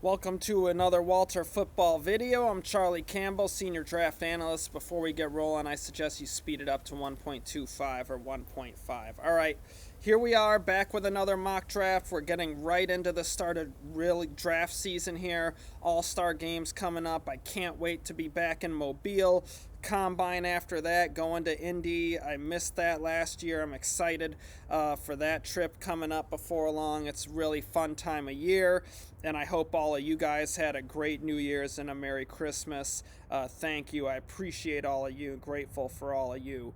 Welcome to another Walter football video. I'm Charlie Campbell, senior draft analyst. Before we get rolling, I suggest you speed it up to 1.25 or 1.5. All right, here we are back with another mock draft. We're getting right into the start of really draft season here. All-star games coming up. I can't wait to be back in Mobile. Combine after that, going to Indy. I missed that last year. I'm excited for that trip coming up before long. It's a really fun time of year, and I hope all of you guys had a great New Year's and a Merry Christmas. Thank you. I appreciate all of you. Grateful for all of you.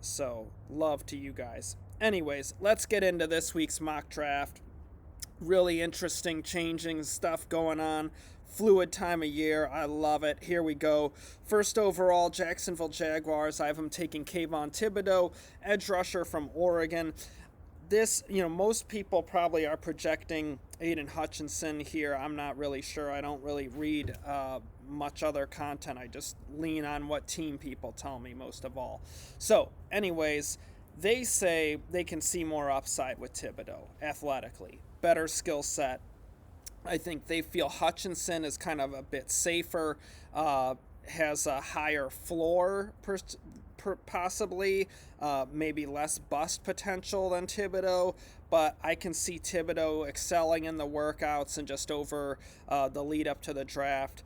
So love to you guys. Anyways, let's get into this week's mock draft. Really interesting, changing stuff going on. Fluid time of year. I love it. Here we go. First overall, Jacksonville Jaguars. I have them taking Kayvon Thibodeaux, edge rusher from Oregon. This, most people probably are projecting Aiden Hutchinson here. I'm not really sure. I don't really read much other content. I just lean on what team people tell me most of all. So, anyways, they say they can see more upside with Thibodeaux athletically. Better skill set. I think they feel Hutchinson is kind of a bit safer, has a higher floor, possibly, maybe less bust potential than Thibodeaux, but I can see Thibodeaux excelling in the workouts and just over the lead up to the draft.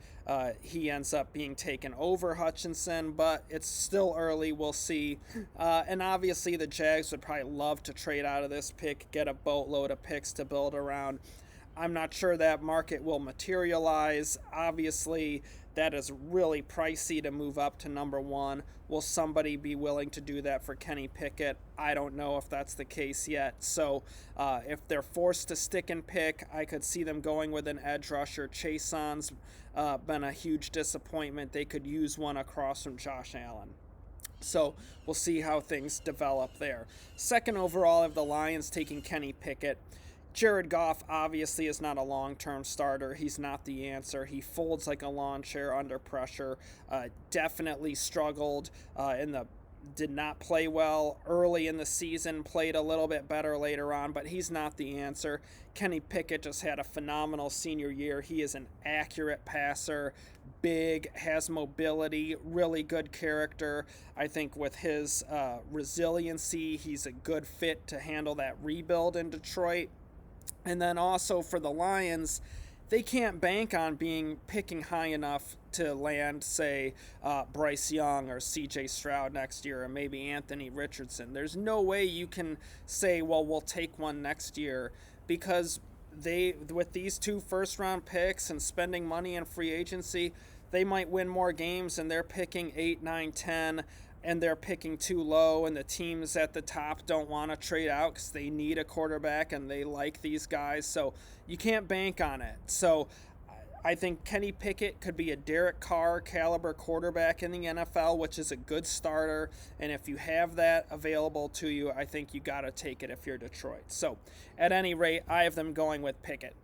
He ends up being taken over Hutchinson, but it's still early. We'll see. And obviously the Jags would probably love to trade out of this pick, get a boatload of picks to build around. I'm not sure that market will materialize. Obviously, that is really pricey to move up to number one. Will somebody be willing to do that for Kenny Pickett? I don't know if that's the case yet. So if they're forced to stick and pick, I could see them going with an edge rusher. Chaison's been a huge disappointment. They could use one across from Josh Allen. So we'll see how things develop there. Second overall, I have the Lions taking Kenny Pickett. Jared Goff obviously is not a long-term starter. He's not the answer. He folds like a lawn chair under pressure. Definitely struggled did not play well early in the season, played a little bit better later on, but he's not the answer. Kenny Pickett just had a phenomenal senior year. He is an accurate passer, big, has mobility, really good character. I think with his resiliency, he's a good fit to handle that rebuild in Detroit. And then also for the Lions, they can't bank on picking high enough to land, say, Bryce Young or C.J. Stroud next year, or maybe Anthony Richardson. There's no way you can say, well, we'll take one next year, because with these two first-round picks and spending money in free agency, they might win more games, and they're picking 8, 9, 10, and they're picking too low, and the teams at the top don't want to trade out because they need a quarterback and they like these guys. So you can't bank on it. So I think Kenny Pickett could be a Derek Carr caliber quarterback in the NFL, which is a good starter. And if you have that available to you, I think you got to take it if you're Detroit. So at any rate, I have them going with Pickett.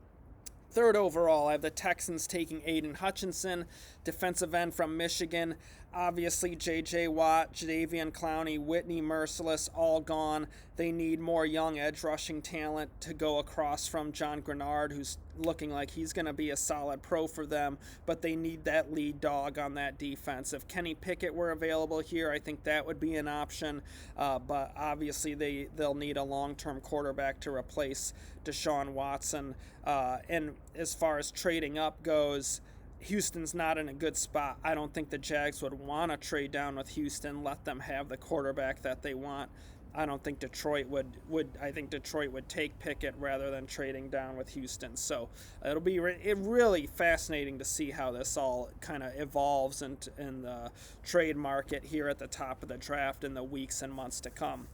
Third overall, I have the Texans taking Aiden Hutchinson, defensive end from Michigan. Obviously, J.J. Watt, Jadeveon Clowney, Whitney Merciless, all gone. They need more young edge rushing talent to go across from John Grenard, who's looking like he's going to be a solid pro for them, but they need that lead dog on that defense. If Kenny Pickett were available here, I think that would be an option, but obviously they'll need a long-term quarterback to replace Deshaun Watson. And as far as trading up goes, Houston's not in a good spot. I don't think the Jags would want to trade down with Houston, let them have the quarterback that they want. I don't think Detroit would. I think Detroit would take Pickett rather than trading down with Houston. So it'll be really fascinating to see how this all kind of evolves in the trade market here at the top of the draft in the weeks and months to come.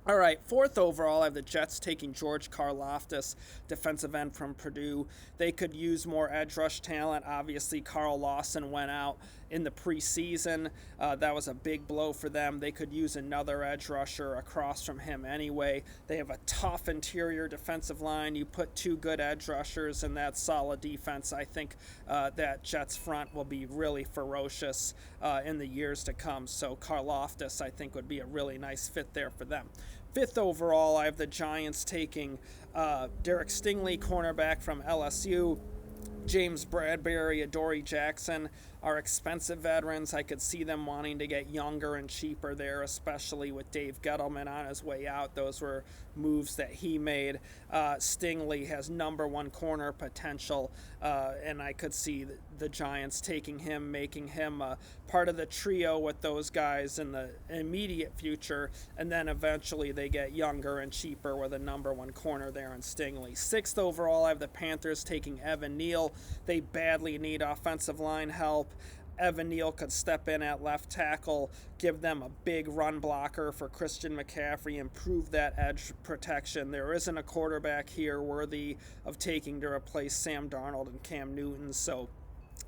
All right, fourth overall, I have the Jets taking George Karlaftis, defensive end from Purdue. They could use more edge rush talent. Obviously, Carl Lawson went out in the preseason. That was a big blow for them. They could use another edge rusher across from him anyway. They have a tough interior defensive line. You put two good edge rushers in that solid defense, I think that Jets front will be really ferocious in the years to come. So Karlaftis, I think, would be a really nice fit there for them. Fifth overall, I have the Giants taking Derek Stingley, cornerback from LSU. James Bradbury, Adoree Jackson are expensive veterans. I could see them wanting to get younger and cheaper there, especially with Dave Gettleman on his way out. Those were moves that he made. Stingley has number one corner potential, and I could see the Giants taking him, making him part of the trio with those guys in the immediate future, and then eventually they get younger and cheaper with a number one corner there in Stingley. Sixth overall, I have the Panthers taking Evan Neal. They badly need offensive line help. Evan Neal could step in at left tackle, give them a big run blocker for Christian McCaffrey, improve that edge protection. There isn't a quarterback here worthy of taking to replace Sam Darnold and Cam Newton, so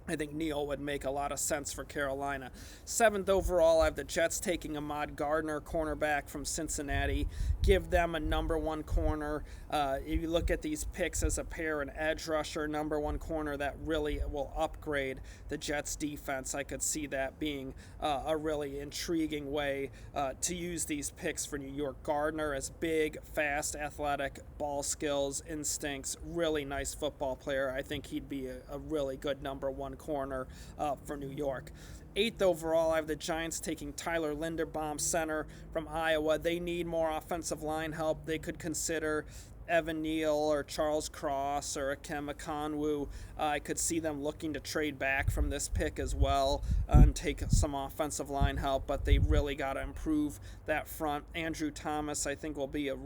I think Neal would make a lot of sense for Carolina. Seventh overall, I have the Jets taking Ahmad Gardner, cornerback from Cincinnati. Give them a number one corner. If you look at these picks as a pair, an edge rusher, number one corner, that really will upgrade the Jets defense. I could see that being a really intriguing way to use these picks for New York. Gardner is big, fast, athletic, ball skills, instincts, really nice football player. I think he'd be a really good number one corner for New York. Eighth overall, I have the Giants taking Tyler Linderbaum, center from Iowa. They need more offensive line help. They could consider Evan Neal or Charles Cross or Akem Ekonwu. I could see them looking to trade back from this pick as well and take some offensive line help, but they really got to improve that front. Andrew Thomas, I think, will be a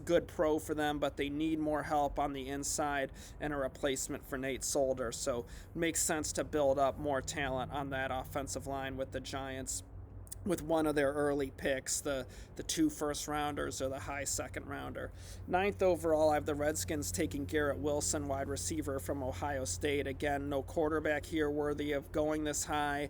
good pro for them, but they need more help on the inside and a replacement for Nate Solder. So it makes sense to build up more talent on that offensive line with the Giants with one of their early picks, the 2 first-rounders or the high second-rounder. Ninth overall, I have the Redskins taking Garrett Wilson, wide receiver from Ohio State. Again, no quarterback here worthy of going this high.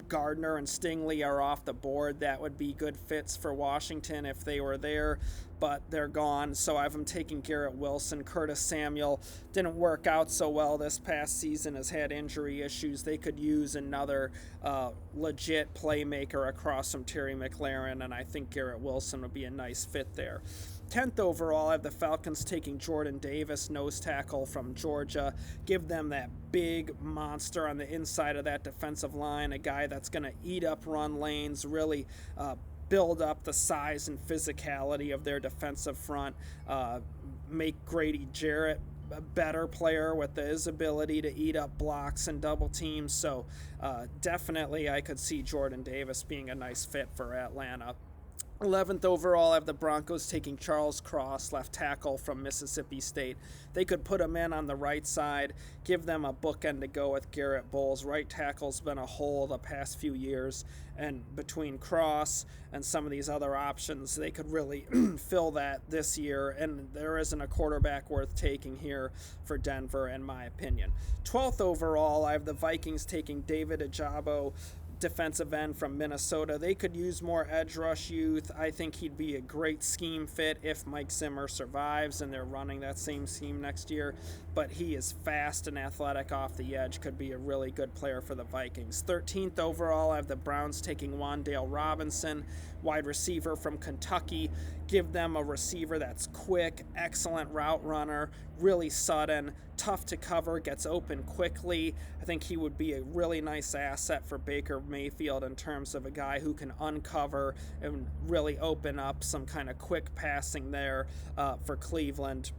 Gardner and Stingley are off the board. That would be good fits for Washington if they were there, but they're gone. So I have them taking Garrett Wilson. Curtis Samuel didn't work out so well this past season, has had injury issues. They could use another legit playmaker across from Terry McLaurin, and I think Garrett Wilson would be a nice fit there. 10th overall, I have the Falcons taking Jordan Davis, nose tackle from Georgia. Give them that big monster on the inside of that defensive line, a guy that's going to eat up run lanes, really build up the size and physicality of their defensive front, make Grady Jarrett a better player with his ability to eat up blocks and double teams. So definitely I could see Jordan Davis being a nice fit for Atlanta. 11th overall, I have the Broncos taking Charles Cross, left tackle from Mississippi State. They could put him in on the right side, give them a bookend to go with Garrett Bowles. Right tackle's been a hole the past few years, and between Cross and some of these other options, they could really fill that this year, and there isn't a quarterback worth taking here for Denver, in my opinion. 12th overall, I have the Vikings taking David Ojabo, defensive end from Minnesota. They could use more edge rush youth. I think he'd be a great scheme fit if Mike Zimmer survives and they're running that same scheme next year, but he is fast and athletic off the edge, could be a really good player for the Vikings. 13th overall, I have the Browns taking Wan'Dale Robinson, wide receiver from Kentucky. Give them a receiver that's quick, excellent route runner, really sudden, tough to cover, gets open quickly. I think he would be a really nice asset for Baker Mayfield in terms of a guy who can uncover and really open up some kind of quick passing there for Cleveland.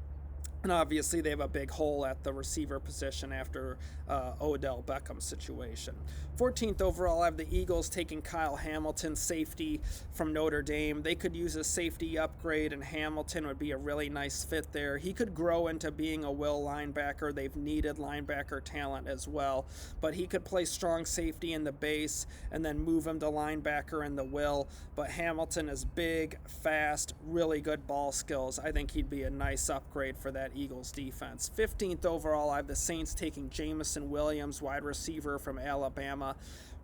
And obviously they have a big hole at the receiver position after Odell Beckham's situation. 14th overall, I have the Eagles taking Kyle Hamilton, safety from Notre Dame. They could use a safety upgrade, and Hamilton would be a really nice fit there. He could grow into being a will linebacker. They've needed linebacker talent as well, but he could play strong safety in the base and then move him to linebacker in the will. But Hamilton is big, fast, really good ball skills. I think he'd be a nice upgrade for that Eagles defense. 15th overall, I have the Saints taking Jamison Williams, wide receiver from Alabama.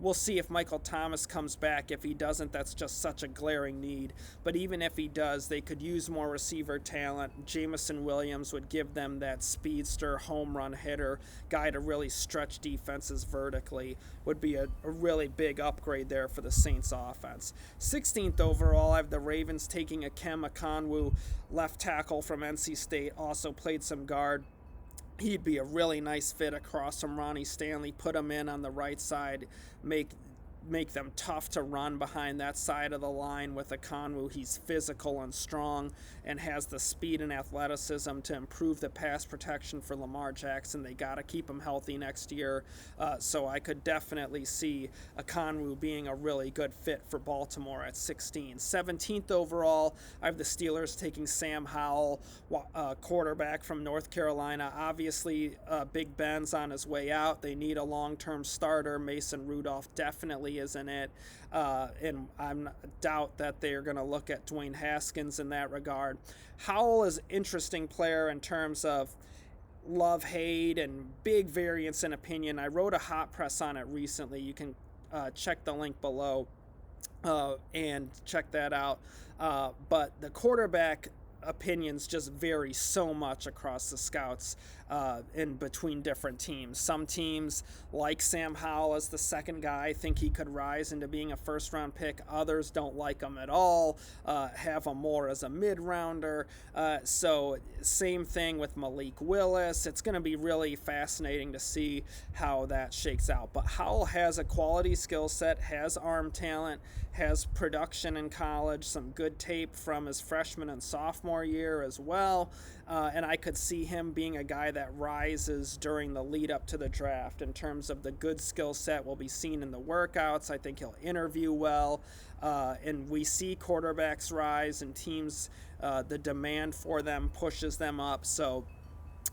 We'll see if Michael Thomas comes back. If he doesn't, that's just such a glaring need. But even if he does, they could use more receiver talent. Jamison Williams would give them that speedster, home run hitter, guy to really stretch defenses vertically. Would be a really big upgrade there for the Saints offense. 16th overall, I have the Ravens taking Akem Ekonwu, left tackle from NC State, also played some guard. He'd be a really nice fit across from Ronnie Stanley. Put him in on the right side, make them tough to run behind that side of the line with Okonwu. He's physical and strong and has the speed and athleticism to improve the pass protection for Lamar Jackson. They got to keep him healthy next year, so I could definitely see Okonwu being a really good fit for Baltimore at 16. 17th overall, I have the Steelers taking Sam Howell, quarterback from North Carolina. Obviously, Big Ben's on his way out. They need a long-term starter. Mason Rudolph definitely isn't it, and I'm doubt that they're going to look at Dwayne Haskins in that regard. Howell is an interesting player in terms of love-hate and big variance in opinion. I wrote a hot press on it recently. You can check the link below and check that out. But the quarterback opinions just vary so much across the scouts in between different teams. Some teams like Sam Howell as the second guy, think he could rise into being a first-round pick. Others don't like him at all, have him more as a mid-rounder. So same thing with Malik Willis. It's going to be really fascinating to see how that shakes out. But Howell has a quality skill set, has arm talent, has production in college, some good tape from his freshman and sophomore year as well. And I could see him being a guy that rises during the lead up to the draft in terms of the good skill set will be seen in the workouts. I think he'll interview well. And we see quarterbacks rise and teams, the demand for them pushes them up. So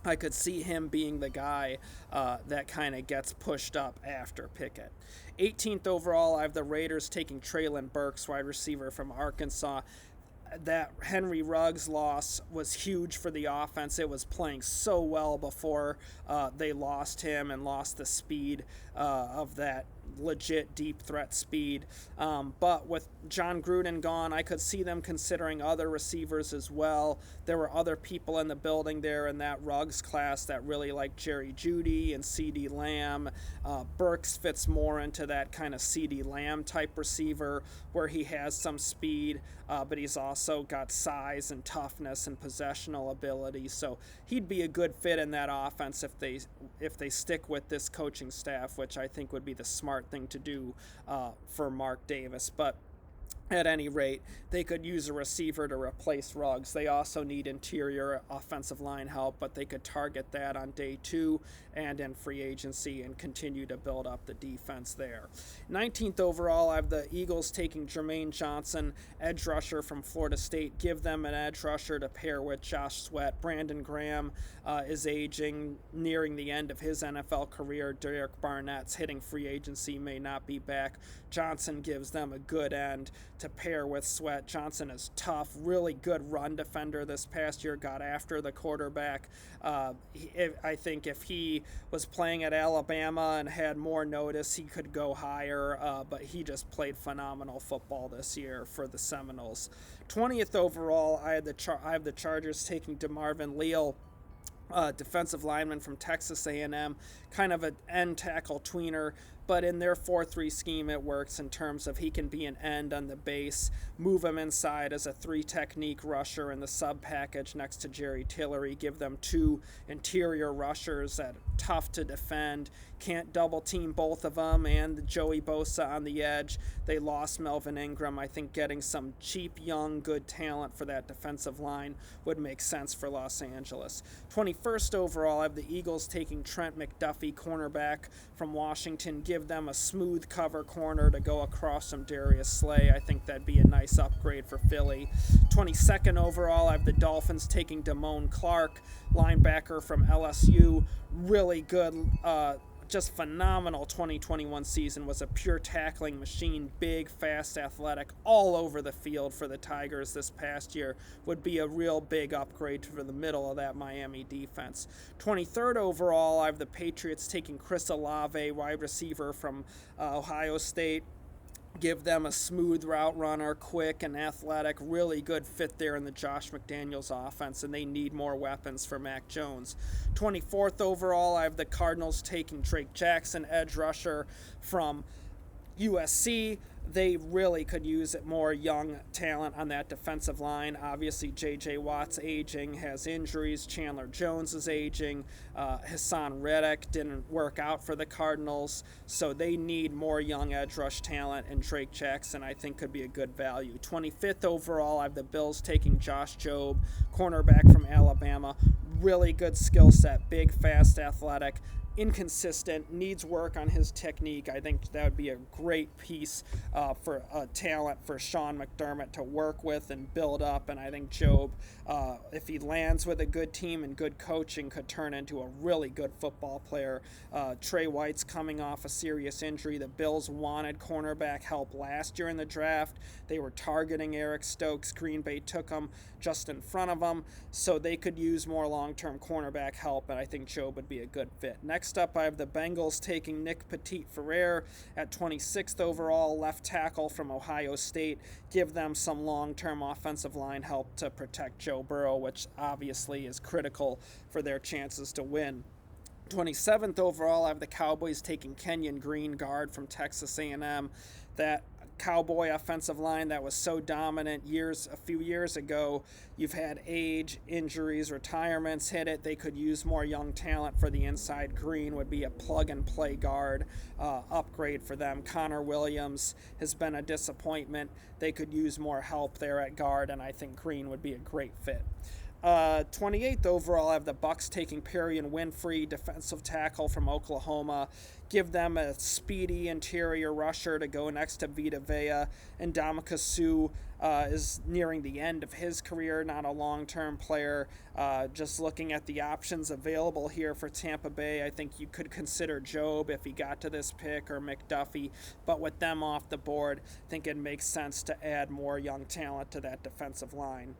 I could see him being the guy that kind of gets pushed up after Pickett. 18th overall, I have the Raiders taking Treylon Burks, wide receiver from Arkansas. That Henry Ruggs loss was huge for the offense. It was playing so well before they lost him and lost the speed of that legit deep threat speed. But with John Gruden gone, I could see them considering other receivers as well. There were other people in the building there in that Ruggs class that really liked Jerry Jeudy and CeeDee Lamb. Burks fits more into that kind of CeeDee Lamb type receiver where he has some speed, but he's also got size and toughness and possessional ability. So he'd be a good fit in that offense if they stick with this coaching staff, which I think would be the smart thing to do for Mark Davis. But at any rate, they could use a receiver to replace Ruggs. They also need interior offensive line help, but they could target that on day 2 and in free agency and continue to build up the defense there. 19th overall, I have the Eagles taking Jermaine Johnson, edge rusher from Florida State. Give them an edge rusher to pair with Josh Sweat. Brandon Graham is aging, nearing the end of his NFL career. Derek Barnett's hitting free agency, may not be back. Johnson gives them a good end to pair with Sweat. Johnson is tough, really good run defender this past year, got after the quarterback. I think if he was playing at Alabama and had more notice, he could go higher, but he just played phenomenal football this year for the Seminoles. 20th overall, I have the Chargers taking DeMarvin Leal, defensive lineman from Texas A&M, kind of an end tackle tweener, but in their 4-3 scheme it works in terms of he can be an end on the base, move him inside as a 3-technique rusher in the sub package next to Jerry Tillery, give them 2 interior rushers that are tough to defend, can't double team both of them, and Joey Bosa on the edge. They lost Melvin Ingram. I think getting some cheap, young, good talent for that defensive line would make sense for Los Angeles. 21st overall, I have the Eagles taking Trent McDuffie, cornerback from Washington. Give them a smooth cover corner to go across from Darius Slay. I think that'd be a nice upgrade for Philly. 22nd overall, I have the Dolphins taking Damone Clark, linebacker from LSU. Really good, just phenomenal 2021 season, was a pure tackling machine, big, fast, athletic, all over the field for the Tigers this past year. Would be a real big upgrade for the middle of that Miami defense. 23rd overall, I have the Patriots taking Chris Olave, wide receiver from Ohio State. Give them a smooth route runner, quick and athletic, really good fit there in the Josh McDaniels offense, and they need more weapons for Mac Jones. 24th overall, I have the Cardinals taking Drake Jackson, edge rusher from USC. they really could use more young talent on that defensive line. Obviously, J.J. Watt's aging, has injuries. Chandler Jones is aging. Hassan Reddick didn't work out for the Cardinals, so they need more young edge rush talent, and Drake Jackson, I think, could be a good value. 25th overall, I have the Bills taking Josh Jobe, cornerback from Alabama. Really good skill set, big, fast, athletic. Inconsistent, needs work on his technique. I think that would be a great piece for talent for Sean McDermott to work with and build up. And I think Jobe, if he lands with a good team and good coaching, could turn into a really good football player. Trey White's coming off a serious injury. The Bills wanted cornerback help last year in the draft. They were targeting Eric Stokes. Green Bay took him just in front of them, so they could use more long-term cornerback help, and I think Jobe would be a good fit. Next up, I have the Bengals taking Nick Petit-Ferrer at 26th overall, left tackle from Ohio State. Give them some long-term offensive line help to protect Joe Burrow, which obviously is critical for their chances to win. 27th overall, I have the Cowboys taking Kenyon Green, guard from Texas A&M. That Cowboy offensive line that was so dominant a few years ago, you've had age, injuries, retirements hit it. They could use more young talent for the inside. Green would be a plug-and-play guard upgrade for them. Connor Williams has been a disappointment. They could use more help there at guard, and I think Green would be a great fit. 28th overall, I have the Bucs taking Perrion Winfrey, defensive tackle from Oklahoma. Give them a speedy interior rusher to go next to Vita Vea. And Ndamukong Suh is nearing the end of his career, not a long-term player. Just looking at the options available here for Tampa Bay, I think you could consider Jobe if he got to this pick, or McDuffie. But with them off the board, I think it makes sense to add more young talent to that defensive line.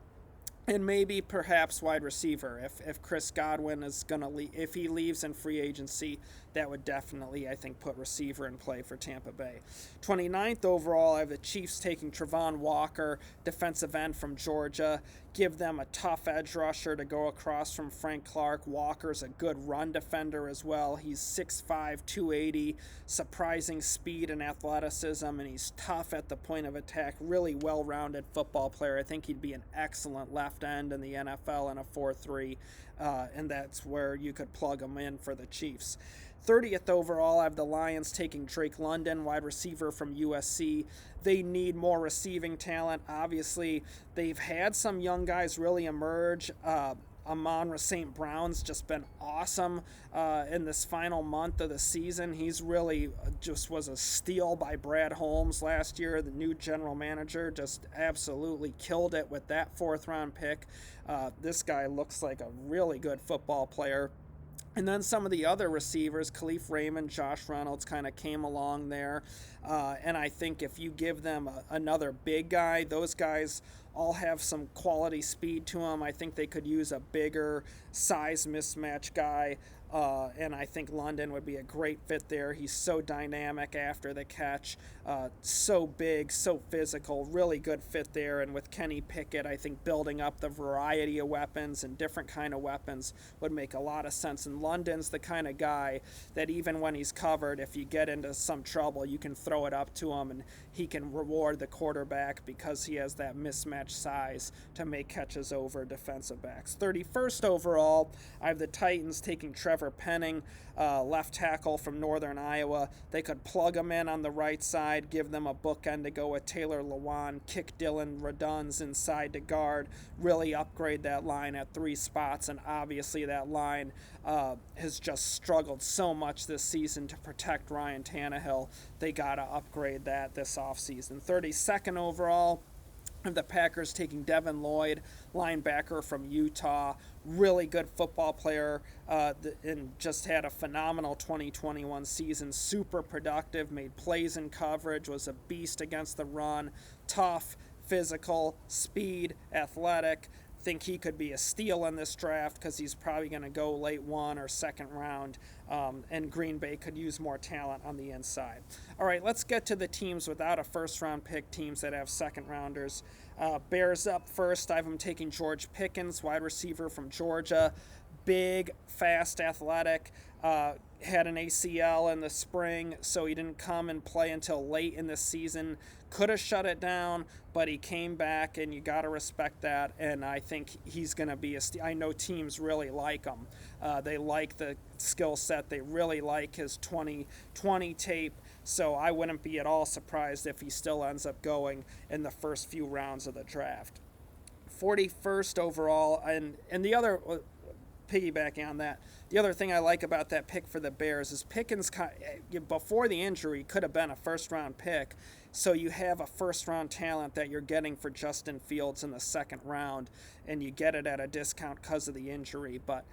And maybe perhaps wide receiver. If Chris Godwin is going to if he leaves in free agency, that would definitely, I think, put receiver in play for Tampa Bay. 29th overall, I have the Chiefs taking Travon Walker, defensive end from Georgia. Give them a tough edge rusher to go across from Frank Clark. Walker's a good run defender as well. He's 6'5", 280, surprising speed and athleticism, and he's tough at the point of attack. Really well-rounded football player. I think he'd be an excellent left end in the NFL in a 4-3, and that's where you could plug him in for the Chiefs. 30th overall, I have the Lions taking Drake London, wide receiver from USC. They need more receiving talent. Obviously, they've had some young guys really emerge. Amon-Ra St. Brown's just been awesome in this final month of the season. He's really just was a steal by Brad Holmes last year. The new general manager just absolutely killed it with that fourth-round pick. This guy looks like a really good football player. And then some of the other receivers, Khalif Raymond, Josh Reynolds, kind of came along there. And I think if you give them another big guy, those guys all have some quality speed to them. I think they could use a bigger size mismatch guy. And I think London would be a great fit there. He's so dynamic after the catch, so big, so physical, really good fit there. And with Kenny Pickett, I think building up the variety of weapons and different kind of weapons would make a lot of sense. And London's the kind of guy that even when he's covered, if you get into some trouble, you can throw it up to him and he can reward the quarterback because he has that mismatched size to make catches over defensive backs. 31st overall, I have the Titans taking Trevor Penning, left tackle from Northern Iowa. They could plug him in on the right side, give them a bookend to go with Taylor Lewan, kick Dylan Raduns inside to guard, really upgrade that line at 3 spots. And obviously that line has just struggled so much this season to protect Ryan Tannehill. They got to upgrade that this offseason. 32nd overall, the Packers taking Devin Lloyd, linebacker from Utah. Really good football player and just had a phenomenal 2021 season. Super productive, made plays in coverage, was a beast against the run. Tough, physical, speed, athletic. Think he could be a steal in this draft because he's probably going to go late 1 or 2nd round, and Green Bay could use more talent on the inside. All right, let's get to the teams without a first-round pick, teams that have second-rounders. Bears up first. I have them taking George Pickens, wide receiver from Georgia. big, fast, athletic. Had an ACL in the spring, so he didn't come and play until late in the season. Could have shut it down, but he came back, and you got to respect that. And I think he's going to be I know teams really like him. They like the skill set. They really like his 2020 tape. So I wouldn't be at all surprised if he still ends up going in the first few rounds of the draft. 41st overall, and the other, piggybacking on that, the other thing I like about that pick for the Bears is Pickens, before the injury, could have been a first-round pick. So you have a first-round talent that you're getting for Justin Fields in the second round, and you get it at a discount because of the injury. But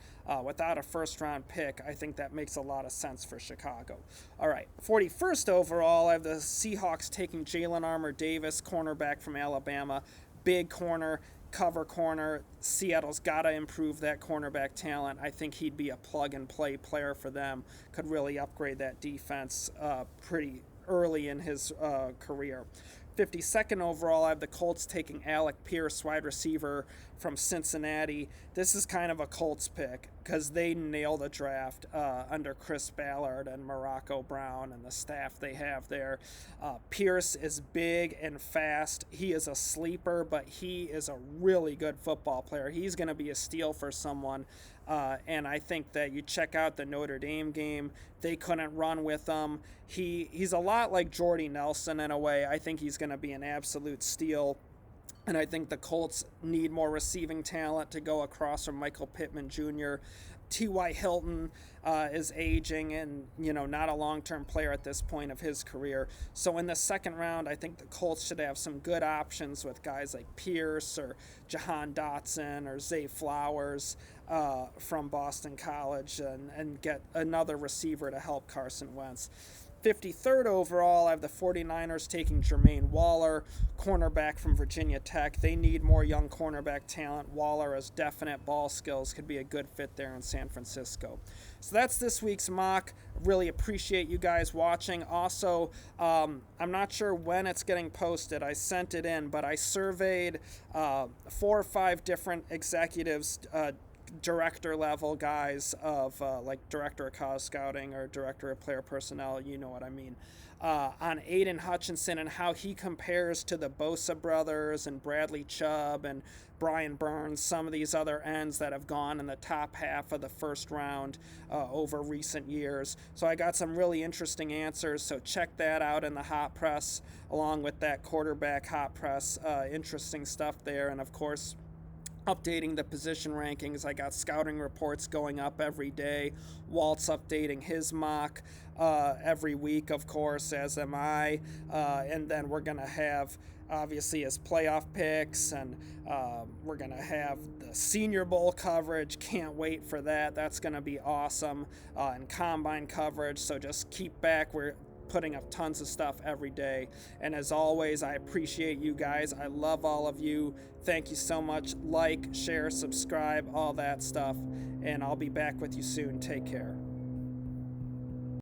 without a first-round pick, I think that makes a lot of sense for Chicago. All right, 41st overall, I have the Seahawks taking Jalen Armour-Davis, cornerback from Alabama. Big corner, cover corner. Seattle's got to improve that cornerback talent. I think he'd be a plug-and-play player for them. Could really upgrade that defense pretty early in his career. 52nd overall, I have the Colts taking Alec Pierce, wide receiver from Cincinnati. This is kind of a Colts pick because they nailed the draft under Chris Ballard and Morocco Brown and the staff they have there. Pierce is big and fast. He is a sleeper, but he is a really good football player. He's going to be a steal for someone. And I think that you check out the Notre Dame game. They couldn't run with him. He's a lot like Jordy Nelson in a way. I think he's going to be an absolute steal. And I think the Colts need more receiving talent to go across from Michael Pittman Jr. T.Y. Hilton is aging and, not a long-term player at this point of his career. So in the second round, I think the Colts should have some good options with guys like Pierce or Jahan Dotson or Zay Flowers from Boston College and get another receiver to help Carson Wentz. 53rd overall, I have the 49ers taking Jermaine Waller, cornerback from Virginia Tech. They need more young cornerback talent. Waller has definite ball skills, could be a good fit there in San Francisco. So that's this week's mock. Really appreciate you guys watching. Also, I'm not sure when it's getting posted. I sent it in, but I surveyed 4 or 5 different executives, director level guys of like director of college scouting or director of player personnel, you know what I mean, on Aiden Hutchinson and how he compares to the Bosa brothers and Bradley Chubb and Brian Burns, some of these other ends that have gone in the top half of the first round over recent years. So I got some really interesting answers, so check that out in the hot press along with that quarterback hot press. Interesting stuff there. And of course, updating the position rankings. I got scouting reports going up every day. Walt's updating his mock every week, of course, as am I. And then we're going to have, obviously, his playoff picks, and we're going to have the Senior Bowl coverage. Can't wait for that. That's going to be awesome. And Combine coverage, so just keep back. We're putting up tons of stuff every day. And as always, I appreciate you guys. I love all of you. Thank you so much. Like, share, subscribe, all that stuff. And I'll be back with you soon. Take care.